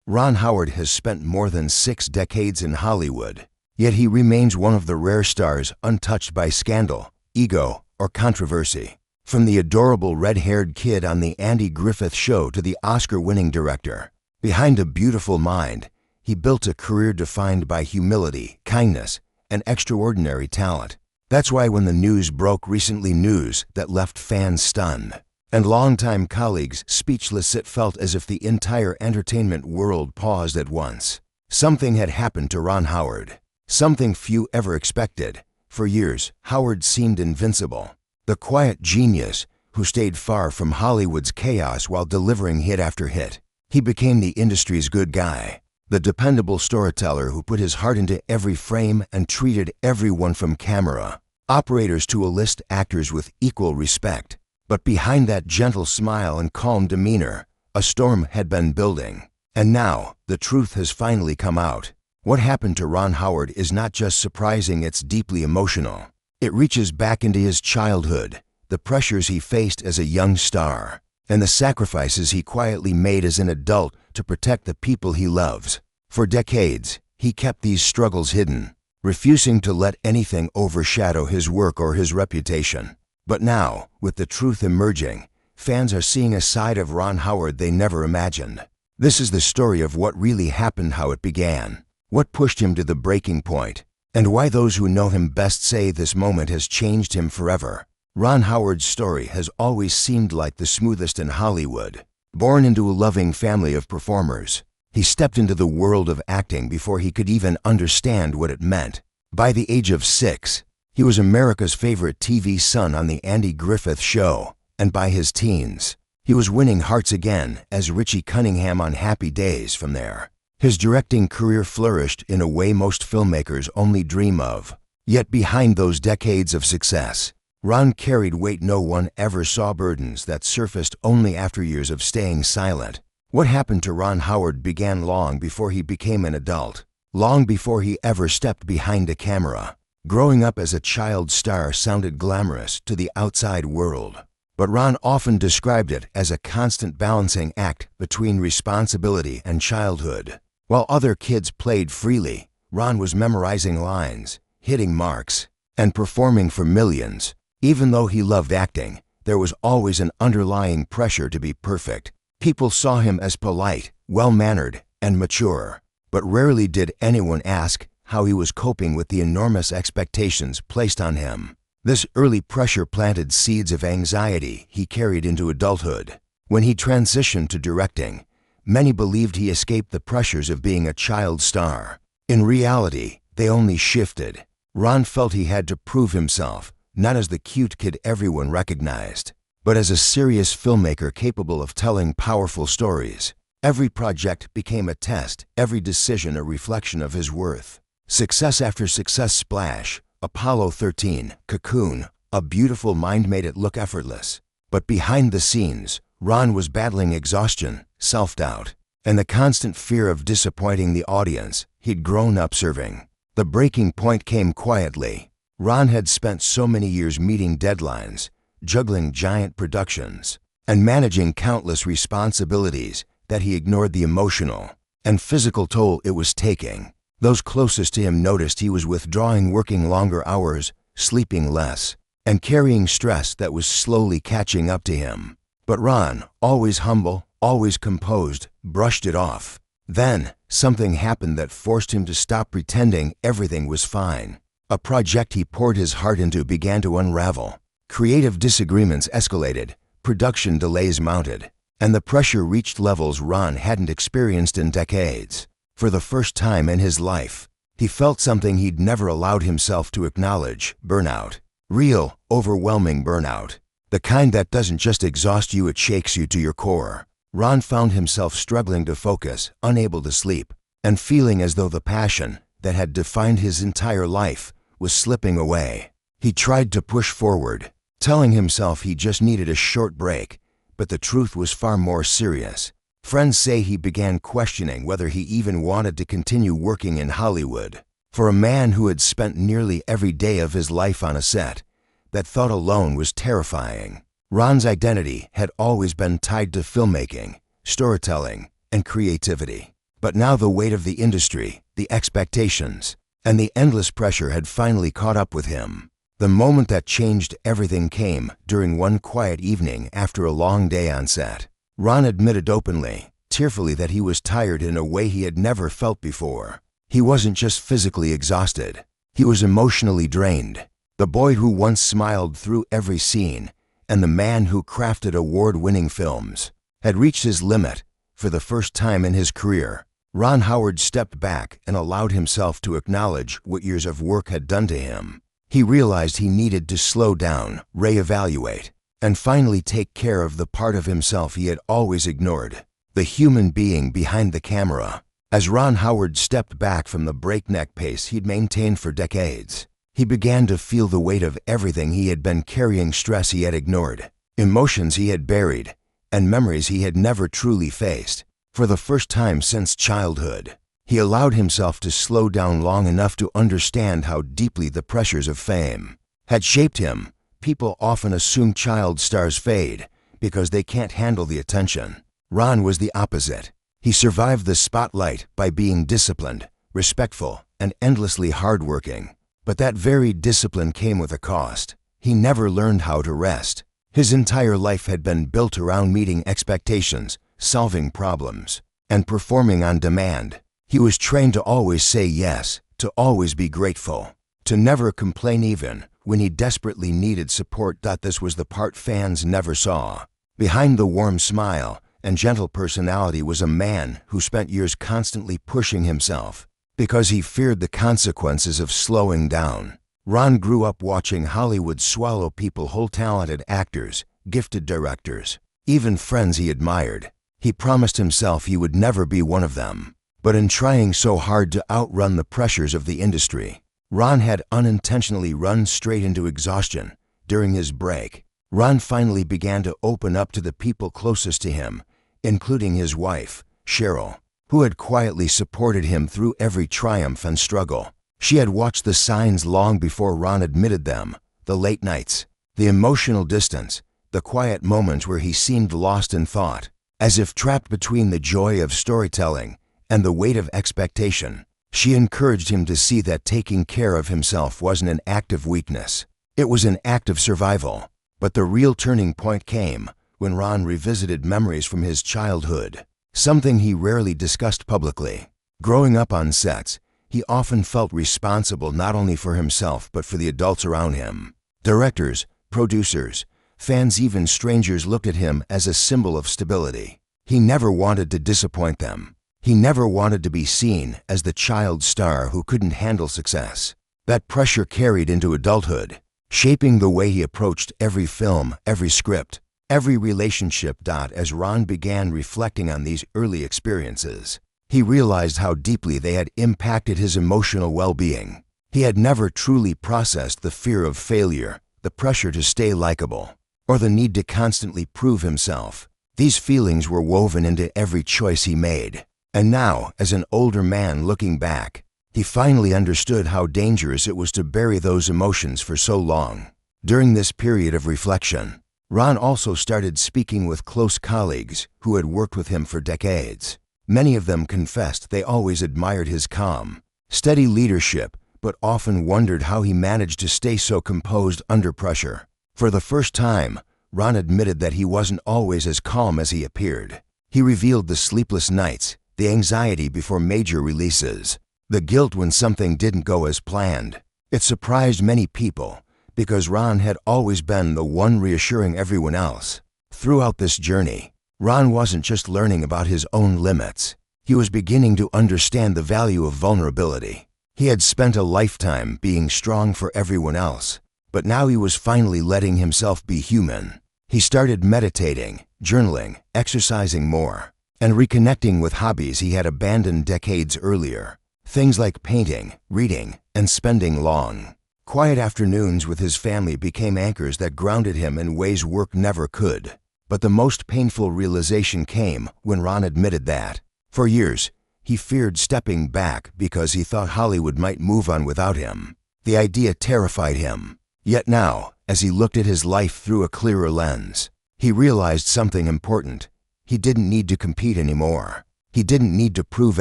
Ron Howard has spent more than 6 decades in Hollywood, yet he remains one of the rare stars untouched by scandal, ego, or controversy. From the adorable red-haired kid on The Andy Griffith Show to the Oscar-winning director, behind a beautiful mind, he built a career defined by humility, kindness, and extraordinary talent. That's why when the news broke recently, news that left fans stunned and longtime colleagues speechless, it felt as if the entire entertainment world paused at once. Something had happened to Ron Howard, something few ever expected. For years, Howard seemed invincible, the quiet genius who stayed far from Hollywood's chaos while delivering hit after hit. He became the industry's good guy, the dependable storyteller who put his heart into every frame and treated everyone from camera operators to A-list actors with equal respect. But behind that gentle smile and calm demeanor, a storm had been building. And now, the truth has finally come out. What happened to Ron Howard is not just surprising, it's deeply emotional. It reaches back into his childhood, the pressures he faced as a young star, and the sacrifices he quietly made as an adult to protect the people he loves. For decades, he kept these struggles hidden, refusing to let anything overshadow his work or his reputation. But now, with the truth emerging, fans are seeing a side of Ron Howard they never imagined. This is the story of what really happened, how it began, what pushed him to the breaking point, and why those who know him best say this moment has changed him forever. Ron Howard's story has always seemed like the smoothest in Hollywood. Born into a loving family of performers, he stepped into the world of acting before he could even understand what it meant. By the age of 6, he was America's favorite TV son on The Andy Griffith Show, and by his teens, he was winning hearts again as Richie Cunningham on Happy Days. From there, his directing career flourished in a way most filmmakers only dream of. Yet behind those decades of success, Ron carried weight no one ever saw, burdens that surfaced only after years of staying silent. What happened to Ron Howard began long before he became an adult, long before he ever stepped behind a camera. Growing up as a child star sounded glamorous to the outside world, but Ron often described it as a constant balancing act between responsibility and childhood. While other kids played freely, Ron was memorizing lines, hitting marks, and performing for millions. Even though he loved acting, there was always an underlying pressure to be perfect. People saw him as polite, well-mannered, and mature, but rarely did anyone ask how he was coping with the enormous expectations placed on him. This early pressure planted seeds of anxiety he carried into adulthood. When he transitioned to directing, many believed he escaped the pressures of being a child star. In reality, they only shifted. Ron felt he had to prove himself, not as the cute kid everyone recognized, but as a serious filmmaker capable of telling powerful stories. Every project became a test, every decision a reflection of his worth. Success after success: Splash, Apollo 13, Cocoon, A Beautiful Mind made it look effortless. But behind the scenes, Ron was battling exhaustion, self-doubt, and the constant fear of disappointing the audience he'd grown up serving. The breaking point came quietly. Ron had spent so many years meeting deadlines, juggling giant productions, and managing countless responsibilities that he ignored the emotional and physical toll it was taking. Those closest to him noticed he was withdrawing, working longer hours, sleeping less, and carrying stress that was slowly catching up to him. But Ron, always humble, always composed, brushed it off. Then, something happened that forced him to stop pretending everything was fine. A project he poured his heart into began to unravel. Creative disagreements escalated, production delays mounted, and the pressure reached levels Ron hadn't experienced in decades. For the first time in his life, he felt something he'd never allowed himself to acknowledge: burnout. Real, overwhelming burnout. The kind that doesn't just exhaust you, it shakes you to your core. Ron found himself struggling to focus, unable to sleep, and feeling as though the passion that had defined his entire life was slipping away. He tried to push forward, telling himself he just needed a short break, but the truth was far more serious. Friends say he began questioning whether he even wanted to continue working in Hollywood. For a man who had spent nearly every day of his life on a set, that thought alone was terrifying. Ron's identity had always been tied to filmmaking, storytelling, and creativity. But now the weight of the industry, the expectations, and the endless pressure had finally caught up with him. The moment that changed everything came during one quiet evening after a long day on set. Ron admitted openly, tearfully, that he was tired in a way he had never felt before. He wasn't just physically exhausted. He was emotionally drained. The boy who once smiled through every scene, and the man who crafted award-winning films, had reached his limit for the first time in his career. Ron Howard stepped back and allowed himself to acknowledge what years of work had done to him. He realized he needed to slow down, reevaluate, and finally take care of the part of himself he had always ignored, the human being behind the camera. As Ron Howard stepped back from the breakneck pace he'd maintained for decades, he began to feel the weight of everything he had been carrying, stress he had ignored, emotions he had buried, and memories he had never truly faced. For the first time since childhood, he allowed himself to slow down long enough to understand how deeply the pressures of fame had shaped him. People often assume child stars fade because they can't handle the attention. Ron was the opposite. He survived the spotlight by being disciplined, respectful, and endlessly hardworking. But that very discipline came with a cost. He never learned how to rest. His entire life had been built around meeting expectations, solving problems, and performing on demand. He was trained to always say yes, to always be grateful, to never complain even when he desperately needed support. This was the part fans never saw. Behind the warm smile and gentle personality was a man who spent years constantly pushing himself because he feared the consequences of slowing down. Ron grew up watching Hollywood swallow people whole, talented actors, gifted directors, even friends he admired. He promised himself he would never be one of them. But in trying so hard to outrun the pressures of the industry, Ron had unintentionally run straight into exhaustion. During his break, Ron finally began to open up to the people closest to him, including his wife, Cheryl, who had quietly supported him through every triumph and struggle. She had watched the signs long before Ron admitted them: the late nights, the emotional distance, the quiet moments where he seemed lost in thought, as if trapped between the joy of storytelling and the weight of expectation. She encouraged him to see that taking care of himself wasn't an act of weakness. It was an act of survival. But the real turning point came when Ron revisited memories from his childhood, something he rarely discussed publicly. Growing up on sets, he often felt responsible not only for himself but for the adults around him. Directors, producers, fans, even strangers looked at him as a symbol of stability. He never wanted to disappoint them. He never wanted to be seen as the child star who couldn't handle success. That pressure carried into adulthood, shaping the way he approached every film, every script, every relationship. As Ron began reflecting on these early experiences, he realized how deeply they had impacted his emotional well-being. He had never truly processed the fear of failure, the pressure to stay likable, or the need to constantly prove himself. These feelings were woven into every choice he made. And now, as an older man looking back, he finally understood how dangerous it was to bury those emotions for so long. During this period of reflection, Ron also started speaking with close colleagues who had worked with him for decades. Many of them confessed they always admired his calm, steady leadership, but often wondered how he managed to stay so composed under pressure. For the first time, Ron admitted that he wasn't always as calm as he appeared. He revealed the sleepless nights, the anxiety before major releases, the guilt when something didn't go as planned. It surprised many people because Ron had always been the one reassuring everyone else. Throughout this journey, Ron wasn't just learning about his own limits. He was beginning to understand the value of vulnerability. He had spent a lifetime being strong for everyone else, but now he was finally letting himself be human. He started meditating, journaling, exercising more, and reconnecting with hobbies he had abandoned decades earlier. Things like painting, reading, and spending long, quiet afternoons with his family became anchors that grounded him in ways work never could. But the most painful realization came when Ron admitted that, for years, he feared stepping back because he thought Hollywood might move on without him. The idea terrified him. Yet now, as he looked at his life through a clearer lens, he realized something important. He didn't need to compete anymore. He didn't need to prove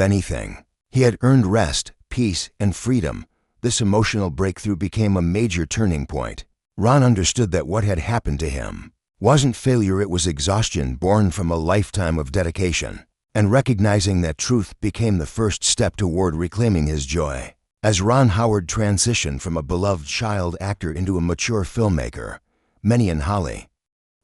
anything. He had earned rest, peace, and freedom. This emotional breakthrough became a major turning point. Ron understood that what had happened to him wasn't failure, it was exhaustion born from a lifetime of dedication. And recognizing that truth became the first step toward reclaiming his joy. As Ron Howard transitioned from a beloved child actor into a mature filmmaker, many in Hollywood,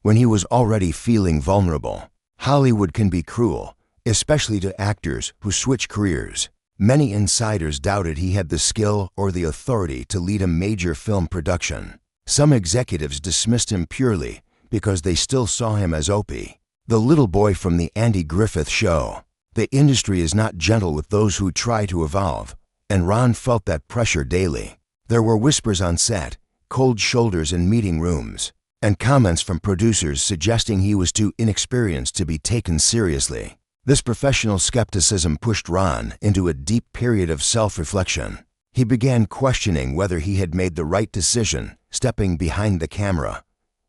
when he was already feeling vulnerable. Hollywood can be cruel, especially to actors who switch careers. Many insiders doubted he had the skill or the authority to lead a major film production. Some executives dismissed him purely because they still saw him as Opie, the little boy from the Andy Griffith Show. The industry is not gentle with those who try to evolve, and Ron felt that pressure daily. There were whispers on set, cold shoulders in meeting rooms, and comments from producers suggesting he was too inexperienced to be taken seriously. This professional skepticism pushed Ron into a deep period of self-reflection. He began questioning whether he had made the right decision, stepping behind the camera.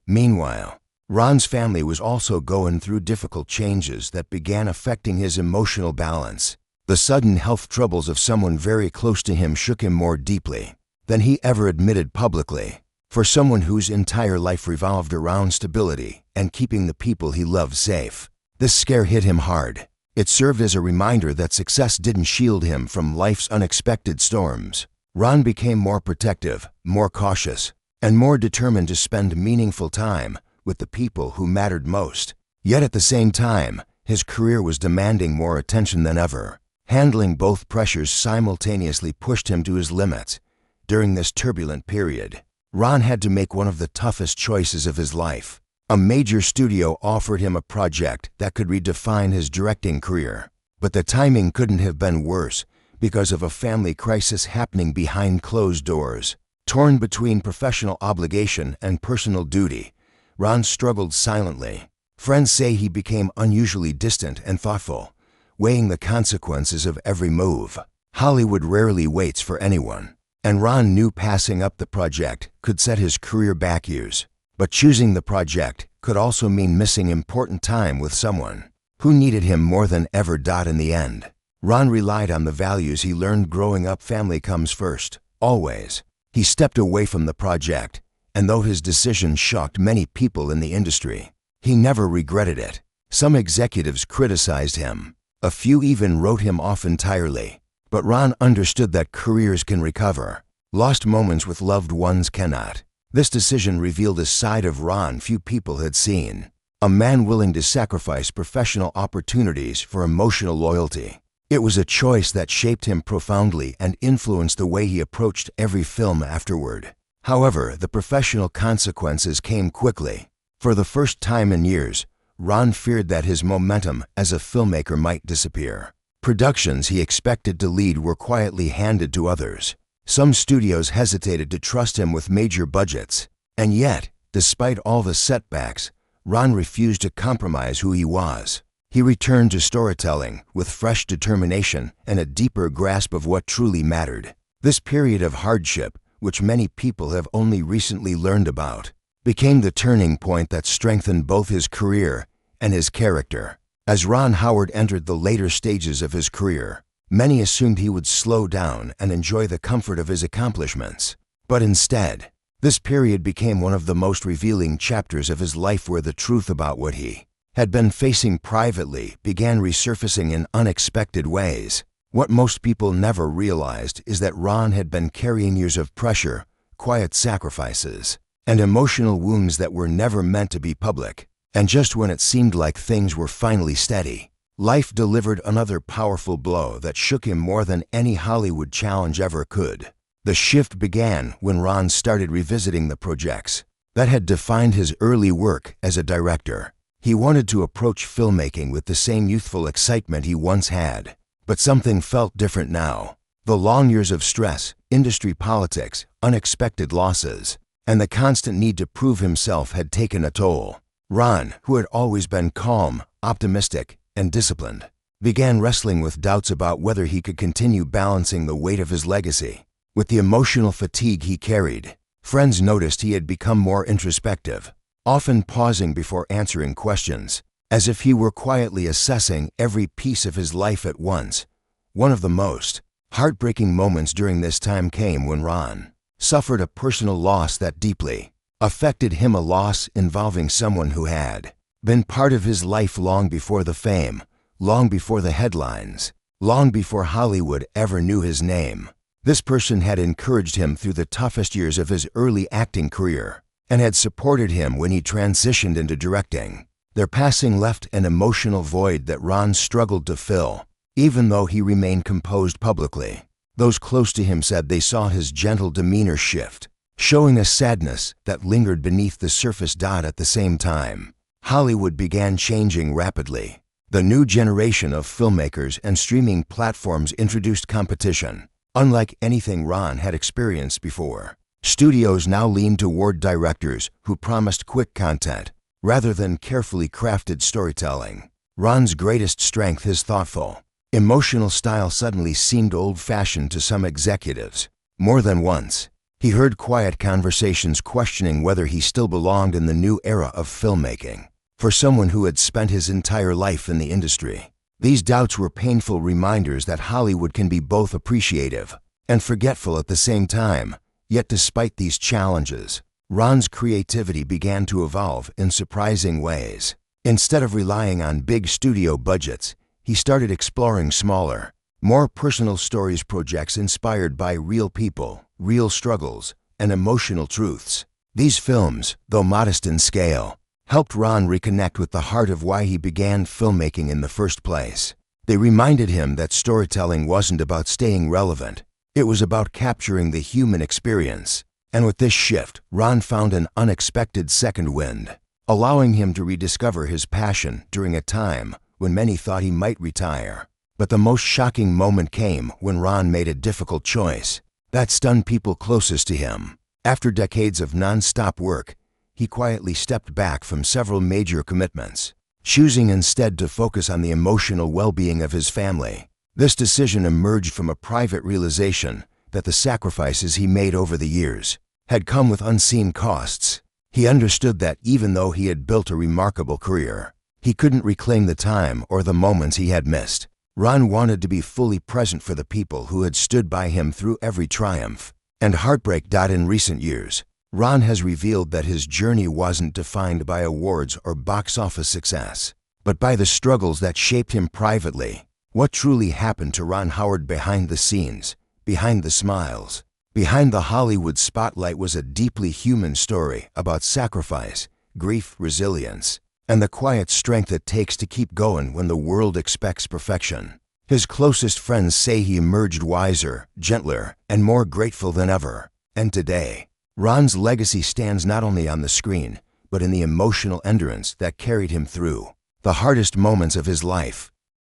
Meanwhile, Ron's family was also going through difficult changes that began affecting his emotional balance. The sudden health troubles of someone very close to him shook him more deeply than he ever admitted publicly. For someone whose entire life revolved around stability and keeping the people he loved safe, this scare hit him hard. It served as a reminder that success didn't shield him from life's unexpected storms. Ron became more protective, more cautious, and more determined to spend meaningful time with the people who mattered most. Yet at the same time, his career was demanding more attention than ever. Handling both pressures simultaneously pushed him to his limits. During this turbulent period, Ron had to make one of the toughest choices of his life. A major studio offered him a project that could redefine his directing career. But the timing couldn't have been worse because of a family crisis happening behind closed doors. Torn between professional obligation and personal duty, Ron struggled silently. Friends say he became unusually distant and thoughtful, weighing the consequences of every move. Hollywood rarely waits for anyone, and Ron knew passing up the project could set his career back years. But choosing the project could also mean missing important time with someone who needed him more than ever. In the end, Ron relied on the values he learned growing up. Family comes first, always. He stepped away from the project, and though his decision shocked many people in the industry, he never regretted it. Some executives criticized him. A few even wrote him off entirely. But Ron understood that careers can recover. Lost moments with loved ones cannot. This decision revealed a side of Ron few people had seen. A man willing to sacrifice professional opportunities for emotional loyalty. It was a choice that shaped him profoundly and influenced the way he approached every film afterward. However, the professional consequences came quickly. For the first time in years, Ron feared that his momentum as a filmmaker might disappear. Productions he expected to lead were quietly handed to others. Some studios hesitated to trust him with major budgets. And yet, despite all the setbacks, Ron refused to compromise who he was. He returned to storytelling with fresh determination and a deeper grasp of what truly mattered. This period of hardship, which many people have only recently learned about, became the turning point that strengthened both his career and his character. As Ron Howard entered the later stages of his career, many assumed he would slow down and enjoy the comfort of his accomplishments. But instead, this period became one of the most revealing chapters of his life, where the truth about what he had been facing privately began resurfacing in unexpected ways. What most people never realized is that Ron had been carrying years of pressure, quiet sacrifices, and emotional wounds that were never meant to be public. And just when it seemed like things were finally steady, life delivered another powerful blow that shook him more than any Hollywood challenge ever could. The shift began when Ron started revisiting the projects that had defined his early work as a director. He wanted to approach filmmaking with the same youthful excitement he once had. But something felt different now. The long years of stress, industry politics, unexpected losses, and the constant need to prove himself had taken a toll. Ron, who had always been calm, optimistic, and disciplined, began wrestling with doubts about whether he could continue balancing the weight of his legacy with the emotional fatigue he carried. Friends noticed he had become more introspective, often pausing before answering questions. as if he were quietly assessing every piece of his life at once. One of the most heartbreaking moments during this time came when Ron suffered a personal loss that deeply affected him, a loss involving someone who had been part of his life long before the fame, long before the headlines, long before Hollywood ever knew his name. This person had encouraged him through the toughest years of his early acting career and had supported him when he transitioned into directing. Their passing left an emotional void that Ron struggled to fill, even though he remained composed publicly. Those close to him said they saw his gentle demeanor shift, showing a sadness that lingered beneath the surface. At the same time, Hollywood began changing rapidly. The new generation of filmmakers and streaming platforms introduced competition, unlike anything Ron had experienced before. Studios now leaned toward directors who promised quick content rather than carefully crafted storytelling. Ron's greatest strength, his thoughtful, emotional style, suddenly seemed old-fashioned to some executives. More than once, he heard quiet conversations questioning whether he still belonged in the new era of filmmaking. For someone who had spent his entire life in the industry, these doubts were painful reminders that Hollywood can be both appreciative and forgetful at the same time. Yet despite these challenges, Ron's creativity began to evolve in surprising ways. Instead of relying on big studio budgets, he started exploring smaller, more personal stories, projects inspired by real people, real struggles, and emotional truths. These films, though modest in scale, helped Ron reconnect with the heart of why he began filmmaking in the first place. They reminded him that storytelling wasn't about staying relevant. It was about capturing the human experience. And with this shift, Ron found an unexpected second wind, allowing him to rediscover his passion during a time when many thought he might retire. But the most shocking moment came when Ron made a difficult choice that stunned people closest to him. After decades of non-stop work, he quietly stepped back from several major commitments, choosing instead to focus on the emotional well-being of his family. This decision emerged from a private realization that the sacrifices he made over the years had come with unseen costs. He understood that even though he had built a remarkable career, he couldn't reclaim the time or the moments he had missed. Ron wanted to be fully present for the people who had stood by him through every triumph and heartbreak. In recent years, Ron has revealed that his journey wasn't defined by awards or box office success, but by the struggles that shaped him privately. What truly happened to Ron Howard behind the scenes, behind the smiles, behind the Hollywood spotlight, was a deeply human story about sacrifice, grief, resilience, and the quiet strength it takes to keep going when the world expects perfection. His closest friends say he emerged wiser, gentler, and more grateful than ever. And today, Ron's legacy stands not only on the screen, but in the emotional endurance that carried him through the hardest moments of his life.